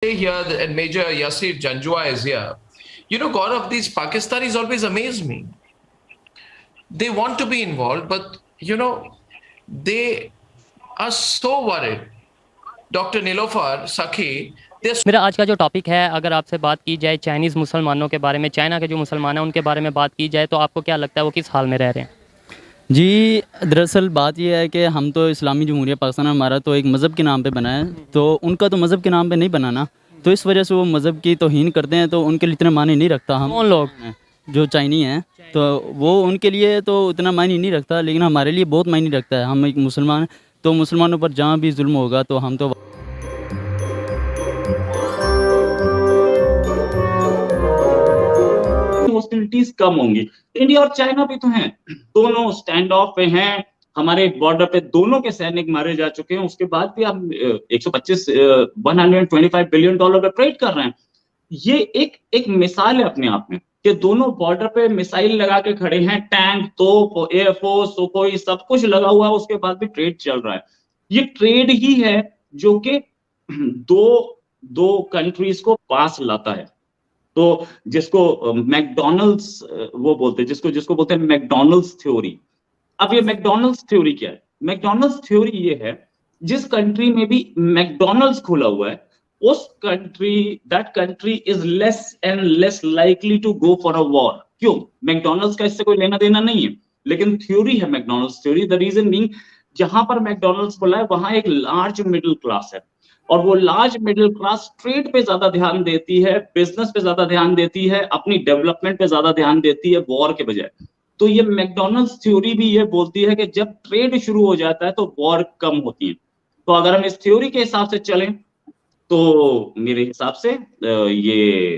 here and Major Yasir Janjua is here. Gaurav, these Pakistanis always amaze me. They want to be involved, but they are so worried. Dr. Nilofar Sakhi, मेरा आज का जो topic है, अगर आपसे बात की जाए चाइनीज़ मुसलमानों के बारे में, चाइना के जो मुसलमान हैं उनके बारे में बात की जाए, तो आपको क्या लगता है वो किस हाल में रह रहे हैं? जी, दरअसल बात ये है कि हम तो इस्लामी जमहूरिया पाकिस्तान हमारा तो एक मज़हब के नाम पे बना है, तो उनका तो मज़हब के नाम पे नहीं बना ना, तो इस वजह से वो मज़हब की तौहीन करते हैं, तो उनके लिए इतना मायने नहीं रखता। हम कौन लोग? जो चाइनी हैं, तो वो उनके लिए तो उतना मायने नहीं रखता, लेकिन हमारे लिए बहुत मायने रखता है। हम एक मुसलमान, तो मुसलमानों पर जहाँ भी जुल्म होगा तो हम तो हॉस्टिलिटीज कम होंगी। इंडिया और चाइना भी तो हैं, दोनों स्टैंड ऑफ पे हैं, हमारे बॉर्डर पे दोनों के सैनिक मारे जा चुके हैं, उसके बाद भी हम 125 बिलियन डॉलर का ट्रेड कर रहे हैं। ये एक मिसाल है अपने आप में कि दोनों बॉर्डर पे मिसाइल लगा के खड़े हैं, टैंक, तोप, एयरफोर्स, सुखोई सब कुछ लगा हुआ है, उसके बाद भी ट्रेड चल रहा है। ये ट्रेड ही है जो कि दो कंट्रीज को पास लाता है। तो जिसको मैकडॉनल्ड्स वो बोलते हैं, जिसको बोलते हैं मैकडॉनल्ड्स थ्योरी। अब ये मैकडॉनल्ड्स थ्योरी क्या है? मैकडॉनल्ड्स थ्योरी ये है, जिस कंट्री में भी मैकडॉनल्ड्स खुला हुआ है, उस that country is less and less likely to go for a war. क्यों? मैकडॉनल्ड्स का इससे कोई लेना देना नहीं है, लेकिन थ्योरी है McDonald's theory. The reason being, जहां पर मैकडॉनल्ड्स खुला है वहां एक लार्ज मिडिल क्लास है, और वो लार्ज मिडिल क्लास ट्रेड पे ज्यादा ध्यान देती है, बिजनेस पे ज्यादा ध्यान देती है, अपनी डेवलपमेंट पे ज्यादा ध्यान देती है वॉर के बजाय। तो ये मैकडॉनल्ड्स थ्योरी भी ये बोलती है कि जब ट्रेड शुरू हो जाता है तो वॉर कम होती है। तो अगर हम इस थ्योरी के हिसाब से चलें तो मेरे हिसाब से ये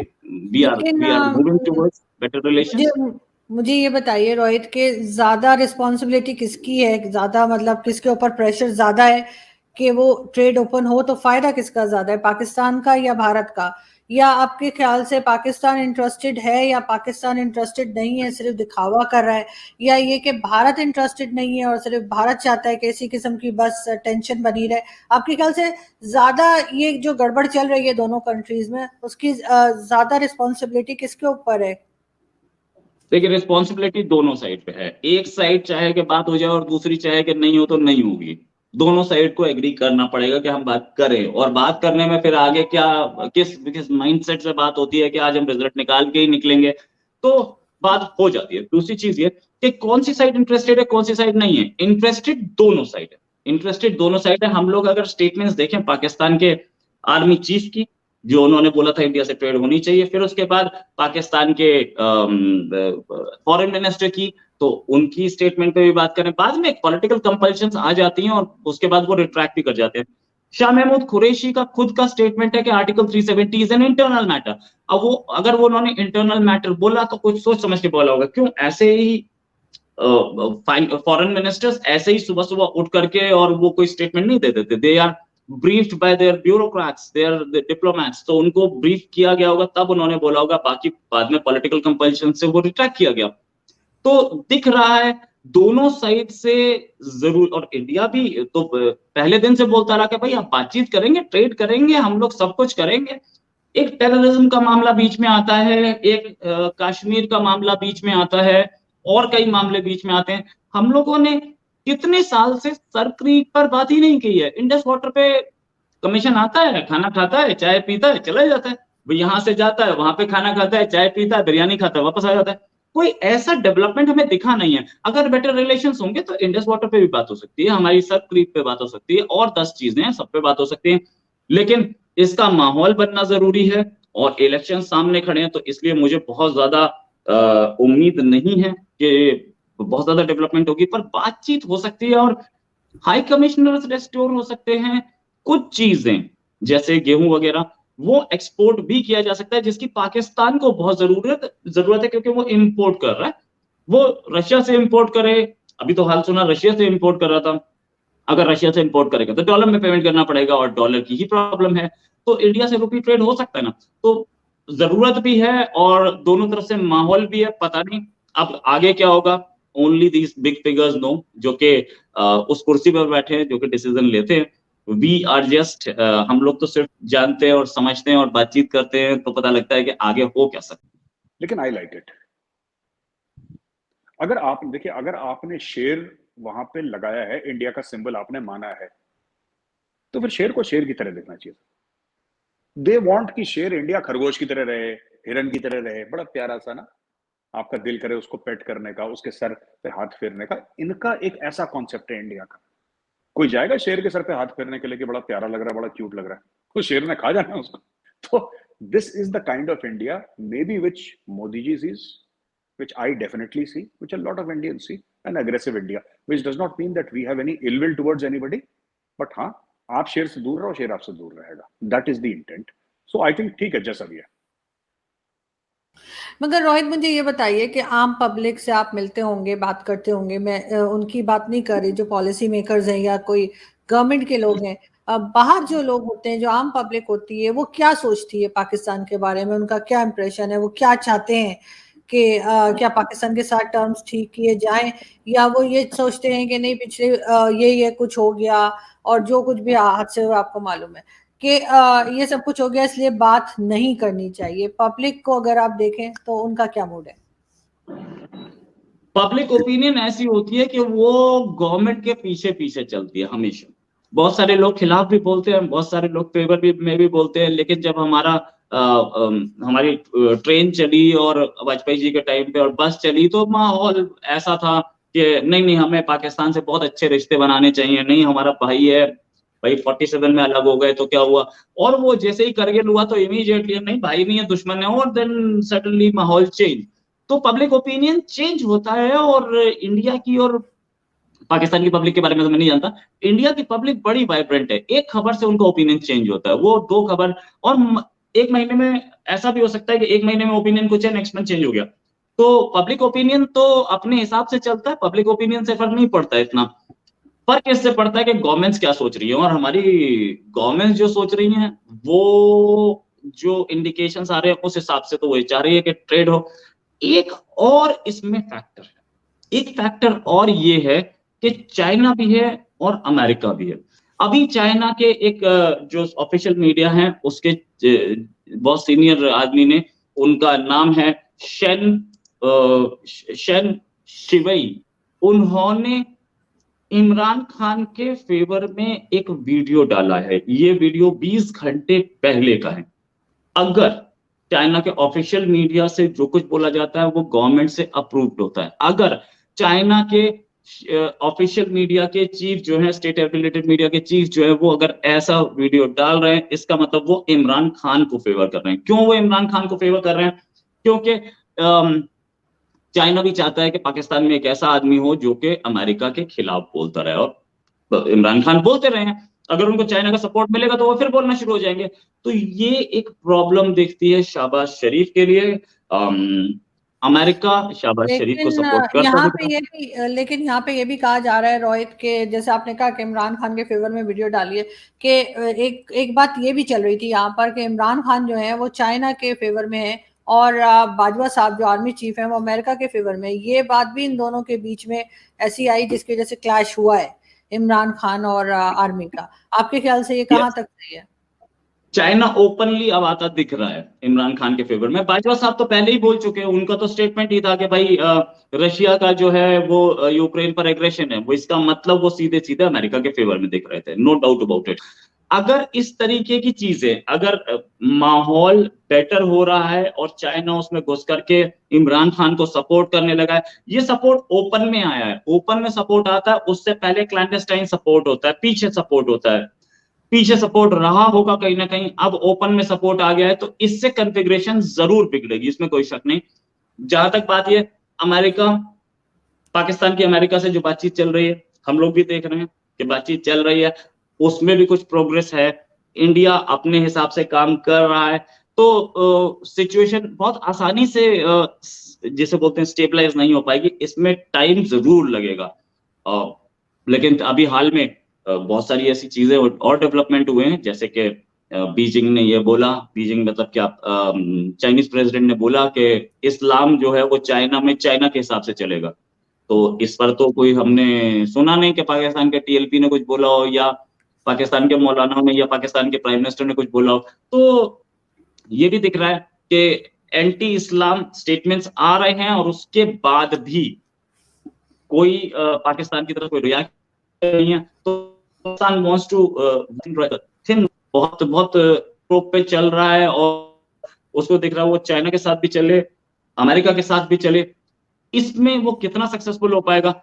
we are moving towards better relations. मुझे ये बताइए रोहित, के ज्यादा रिस्पॉन्सिबिलिटी किसकी है? ज्यादा मतलब किसके ऊपर प्रेशर ज्यादा है कि वो ट्रेड ओपन हो? तो फायदा किसका ज्यादा है, पाकिस्तान का या भारत का? या आपके ख्याल से पाकिस्तान इंटरेस्टेड है या पाकिस्तान इंटरेस्टेड नहीं है, सिर्फ दिखावा कर रहा है? या ये कि भारत इंटरेस्टेड नहीं है और सिर्फ भारत चाहता है कि इसी किस्म की बस टेंशन बनी रहे? आपके ख्याल से ज्यादा ये जो गड़बड़ चल रही है दोनों कंट्रीज में, उसकी ज्यादा रिस्पॉन्सिबिलिटी किसके ऊपर है? देखिए, रिस्पॉन्सिबिलिटी दोनों साइड पे है। एक साइड चाहे कि बात हो जाए और दूसरी चाहे कि नहीं हो तो नहीं होगी। दोनों साइड को एग्री करना पड़ेगा कि हम बात करें, और बात करने में फिर आगे क्या किस माइंडसेट से बात होती है कि आज हम रिजल्ट निकाल के ही निकलेंगे, तो बात हो जाती है। दूसरी चीज ये कि कौन सी साइड इंटरेस्टेड है, कौन सी साइड नहीं है। इंटरेस्टेड दोनों साइड है, इंटरेस्टेड दोनों साइड है। हम लोग अगर स्टेटमेंट्स देखें पाकिस्तान के आर्मी चीफ की, जो उन्होंने बोला था इंडिया से ट्रेड होनी चाहिए, फिर उसके बाद पाकिस्तान के फॉरेन मिनिस्टर की, तो उनकी स्टेटमेंट पे भी बात करें, बाद में पॉलिटिकल कंपल्शंस आ जाती हैं और उसके बाद वो रिट्रैक्ट भी कर जाते हैं। शाह महमूद कुरैशी का खुद का स्टेटमेंट है कि article 370 is an internal matter. अब वो अगर वो उन्होंने इंटरनल मैटर बोला तो कुछ सोच समझ के बोला होगा। क्यों? ऐसे ही फॉरेन मिनिस्टर्स ऐसे ही सुबह सुबह उठ करके और वो कोई स्टेटमेंट नहीं दे देते। They are briefed by their bureaucrats, their diplomats, तो उनको ब्रीफ किया गया होगा तब उन्होंने बोला होगा, बाकी बाद में पॉलिटिकल कंपल्शन से वो रिट्रैक्ट किया गया। तो दिख रहा है दोनों साइड से जरूर, और इंडिया भी तो पहले दिन से बोलता रहा कि भाई आप बातचीत करेंगे, ट्रेड करेंगे, हम लोग सब कुछ करेंगे। एक टेररिज्म का मामला बीच में आता है, एक कश्मीर का मामला बीच में आता है, और कई मामले बीच में आते हैं। हम लोगों ने कितने साल से सर क्रीक पर बात ही नहीं की है। इंडस वाटर पे कमीशन आता है, खाना खाता है, चाय पीता है, चला जाता है। वो यहां से जाता है, वहां पे खाना खाता है, चाय पीता है, बिरयानी खाता है, वापस आ जाता है। कोई ऐसा डेवलपमेंट हमें दिखा नहीं है। अगर बेटर रिलेशंस होंगे तो इंडस वाटर पे भी बात हो सकती है, हमारी सर क्रीक पे बात हो सकती है, और 10 चीजें हैं, सब पे बात हो सकती है। लेकिन इसका माहौल बनना जरूरी है, और इलेक्शन सामने खड़े हैं, तो इसलिए मुझे बहुत ज्यादा उम्मीद नहीं है कि बहुत ज्यादा डेवलपमेंट होगी, पर बातचीत हो सकती है और हाई कमिश्नर्स रेस्टोर हो सकते हैं। कुछ चीजें जैसे गेहूं वगैरह वो एक्सपोर्ट भी किया जा सकता है, जिसकी पाकिस्तान को बहुत जरूरत है, क्योंकि वो इंपोर्ट कर रहा है। वो रशिया से इंपोर्ट करे, अभी तो हाल सुना रशिया से इंपोर्ट कर रहा था। अगर रशिया से इंपोर्ट करेगा तो डॉलर में पेमेंट करना पड़ेगा, और डॉलर की ही प्रॉब्लम है, तो इंडिया से रुपी ट्रेड हो सकता है ना। तो जरूरत भी है और दोनों तरफ से माहौल भी है। पता नहीं अब आगे क्या होगा, only these big figures no, जो कि उस कुर्सी पर बैठे हैं, जो कि डिसीजन लेते हैं। वी आर जस्ट, हम लोग तो सिर्फ जानते हैं और समझते हैं और बातचीत करते हैं, तो पता लगता है कि आगे हो क्या सकता है। लेकिन आई लाइक इट। अगर आप देखिए, अगर आपने शेर वहां पे लगाया है, इंडिया का सिंबल आपने माना है, तो फिर शेर को शेर की तरह देखना चाहिए। दे वांट कि शेर इंडिया खरगोश की तरह रहे, हिरन की तरह रहे, बड़ा प्यारा सा ना, आपका दिल करे उसको पेट करने का, उसके सर पे हाथ फेरने का। इनका एक ऐसा कॉन्सेप्ट है इंडिया का। कोई जाएगा शेर के सर पे हाथ फेरने के लिए कि बड़ा प्यारा लग रहा है, बड़ा क्यूट लग रहा है, तो शेर ने खा जाना उसको। तो this is the kind of India maybe which Modi ji sees, which I definitely see, which a lot of Indians see, an aggressive India, which does not mean that we have any ill will towards anybody, but हाँ, आप शेर से दूर रहो, शेर आपसे दूर रहेगा, that is the intent. So I think ठीक है, जैसा भी है। मगर रोहित, मुझे ये बताइए कि आम पब्लिक से आप मिलते होंगे, बात करते होंगे, मैं उनकी बात नहीं कर रही जो पॉलिसी मेकर्स हैं या कोई गवर्नमेंट के लोग हैं, बाहर जो लोग होते हैं, जो आम पब्लिक होती है, वो क्या सोचती है पाकिस्तान के बारे में, उनका क्या इंप्रेशन है, वो क्या चाहते हैं कि क्या पाकिस्तान के साथ टर्म्स ठीक किए जाएं, या वो ये सोचते हैं कि नहीं पिछले ये कुछ हो गया और जो कुछ भी हादसे हुए आपको मालूम है कि ये सब कुछ हो गया इसलिए बात नहीं करनी चाहिए। पब्लिक को अगर आप देखें तो उनका क्या मूड है? पब्लिक ओपिनियन ऐसी होती है कि वो गवर्नमेंट के पीछे पीछे चलती है हमेशा। बहुत सारे लोग खिलाफ भी बोलते हैं, बहुत सारे लोग फेवर में भी बोलते हैं, लेकिन जब हमारी ट्रेन चली और वाजपेयी जी के टाइम पे और बस चली, तो माहौल ऐसा था कि नहीं हमें पाकिस्तान से बहुत अच्छे रिश्ते बनाने चाहिए, नहीं हमारा भाई है, भाई 47 में अलग हो गए तो क्या हुआ, और वो जैसे ही करगिल हुआ तो इमीडिएटली नहीं भाई नहीं है, दुश्मन है, और देन सडनली माहौल चेंज। तो पब्लिक ओपिनियन चेंज होता है। और इंडिया की और पाकिस्तान की पब्लिक के बारे में तो मैं नहीं जानता, इंडिया की पब्लिक बड़ी वाइब्रेंट है, एक खबर से उनका ओपिनियन चेंज होता है, वो 2 खबर, और एक महीने में ऐसा भी हो सकता है कि एक महीने में ओपिनियन कुछ है, नेक्स्ट मंथ चेंज हो गया। तो पब्लिक ओपिनियन तो अपने हिसाब से चलता है, पब्लिक ओपिनियन से फर्क नहीं पड़ता है इतना। फर्क इससे पड़ता है कि गवर्नमेंट्स क्या सोच रही है, और हमारी गवर्नमेंट्स जो सोच रही हैं वो जो इंडिकेशंस आ रहे हैं उस हिसाब से तो वो चाह रही है कि ट्रेड हो। एक और इसमें फैक्टर है, एक फैक्टर और ये है कि चाइना भी है और अमेरिका भी है। अभी चाइना के एक जो ऑफिशियल मीडिया है उसके बहुत सीनियर आदमी ने, उनका नाम है शेन शिवई, उन्होंने इमरान खान के फेवर में एक वीडियो डाला है। ये वीडियो 20 घंटे पहले का है। अगर चाइना के ऑफिशियल मीडिया से जो कुछ बोला जाता है वो गवर्नमेंट से अप्रूव्ड होता है, अगर चाइना के ऑफिशियल मीडिया के चीफ जो है, स्टेट एफिलिएटेड मीडिया के चीफ जो है, वो अगर ऐसा वीडियो डाल रहे हैं, इसका मतलब वो इमरान खान को फेवर कर रहे हैं। क्यों वो इमरान खान को फेवर कर रहे हैं? क्योंकि चाइना भी चाहता है कि पाकिस्तान में एक ऐसा आदमी हो जो कि अमेरिका के खिलाफ बोलता रहे, और इमरान खान बोलते रहे हैं। अगर उनको चाइना का सपोर्ट मिलेगा तो वो फिर बोलना शुरू हो जाएंगे। तो ये एक प्रॉब्लम दिखती है शहबाज शरीफ के लिए। अमेरिका शहबाज शरीफ को सपोर्ट करता है। लेकिन यहाँ पे ये भी कहा जा रहा है रोहित के, जैसे आपने कहा कि इमरान खान के फेवर में वीडियो डाली है, कि एक बात ये भी चल रही थी यहाँ पर कि इमरान खान जो है वो चाइना के फेवर में है और बाजवा साहब जो आर्मी चीफ हैं वो अमेरिका के फेवर में। ये बात भी इन दोनों के बीच में ऐसी आई जिसकी वजह से क्लैश हुआ है इमरान खान और आर्मी का। आपके ख्याल से ये कहाँ तक सही है? चाइना ओपनली अब आता दिख रहा है इमरान खान के फेवर में। बाजवा साहब तो पहले ही बोल चुके हैं, उनका तो स्टेटमेंट ही था कि भाई रशिया का जो है वो यूक्रेन पर एग्रेशन है, वो इसका मतलब वो सीधे सीधे अमेरिका के फेवर में दिख रहे थे, नो डाउट अबाउट इट। अगर इस तरीके की चीजें, अगर माहौल बेटर हो रहा है और चाइना उसमें घुस करके इमरान खान को सपोर्ट करने लगा है, ये सपोर्ट ओपन में आया है, ओपन में सपोर्ट आता है, उससे पहले क्लैंडस्टाइन सपोर्ट होता है, पीछे सपोर्ट होता है, पीछे सपोर्ट रहा होगा कहीं ना कहीं, अब ओपन में सपोर्ट आ गया है, तो इससे कॉन्फ़िगरेशन जरूर बिगड़ेगी, इसमें कोई शक नहीं। जहां तक बात ये अमेरिका पाकिस्तान की, अमेरिका से जो बातचीत चल रही है, हम लोग भी देख रहे हैं कि बातचीत चल रही है, उसमें भी कुछ प्रोग्रेस है, इंडिया अपने हिसाब से काम कर रहा है, तो सिचुएशन बहुत आसानी से जिसे बोलते हैं स्टेबलाइज नहीं हो पाएगी, इसमें टाइम जरूर लगेगा। लेकिन अभी हाल में बहुत सारी ऐसी चीजें और डेवलपमेंट हुए हैं, जैसे कि बीजिंग ने ये बोला, बीजिंग मतलब क्या, चाइनीज प्रेसिडेंट ने बोला कि इस्लाम जो है वो चाइना में चाइना के हिसाब से चलेगा। तो इस पर तो कोई हमने सुना नहीं कि पाकिस्तान के टीएलपी ने कुछ बोला हो या पाकिस्तान के मौलाना ने या पाकिस्तान के प्राइम मिनिस्टर ने कुछ बोला हो। तो ये भी दिख रहा है कि एंटी इस्लाम स्टेटमेंट्स आ रहे हैं और उसके बाद भी कोई पाकिस्तान की तरफ कोई रिएक्ट नहीं है। तो पाकिस्तान वांट्स टू थिन, बहुत बहुत टॉप पे चल रहा है और उसको दिख रहा है वो चाइना के साथ भी चले, अमेरिका के साथ भी चले, इसमें वो कितना सक्सेसफुल हो पाएगा